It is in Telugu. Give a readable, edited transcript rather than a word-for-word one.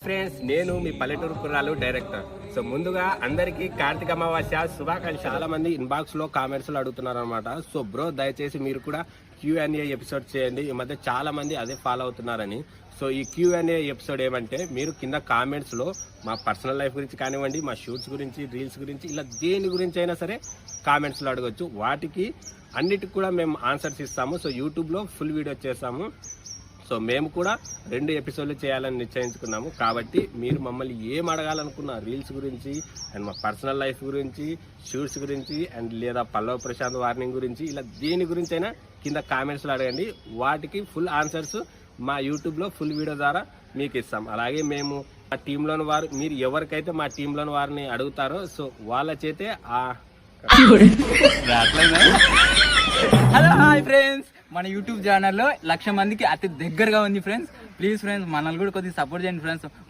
ఫ్రెండ్స్, నేను మీ పల్లెటూరు కుర్రాలు డైరెక్టర్. సో ముందుగా అందరికీ కార్తీక అమావాస్య శుభాకాంక్షలు. చాలా మంది ఇన్బాక్స్ లో కామెంట్స్ లో అడుగుతున్నారు అనమాట. సో బ్రో, దయచేసి మీరు కూడా Q&A ఎపిసోడ్ చేయండి. ఈ మధ్య చాలా మంది అదే ఫాలో అవుతున్నారని. సో ఈ Q&A ఎపిసోడ్ ఏమంటే, మీరు కింద కామెంట్స్ లో మా పర్సనల్ లైఫ్ గురించి కానివ్వండి, మా షూట్స్ గురించి, రీల్స్ గురించి, ఇలా దేని గురించి అయినా సరే కామెంట్స్ లో అడగొచ్చు. వాటికి అన్నిటికి కూడా మేము ఆన్సర్స్ ఇస్తాము. సో యూట్యూబ్ లో ఫుల్ వీడియో చేస్తాము. సో మేము కూడా 2 ఎపిసోడ్లు చేయాలని నిశ్చయించుకున్నాము. కాబట్టి మీరు మమ్మల్ని ఏం అడగాలనుకున్న, రీల్స్ గురించి అండ్ మా పర్సనల్ లైఫ్ గురించి, షూట్స్ గురించి అండ్ లేదా పల్లవ్ ప్రశాంత్ వార్నింగ్ గురించి, ఇలా దేని గురించి అయినా కింద కామెంట్స్లో అడగండి. వాటికి ఫుల్ ఆన్సర్స్ మా యూట్యూబ్లో ఫుల్ వీడియో ద్వారా మీకు ఇస్తాం. అలాగే మేము మా టీంలోని వారు, మీరు ఎవరికైతే మా టీంలోని వారిని అడుగుతారో సో వాళ్ళ చేతే హలో హాయ్ ఫ్రెండ్స్, మన యూట్యూబ్ ఛానల్లో 1,00,000 మందికి అతి దగ్గరగా ఉంది ఫ్రెండ్స్. ప్లీజ్ ఫ్రెండ్స్, మనల్ని కూడా కొద్దిగా సపోర్ట్ చేయండి ఫ్రెండ్స్.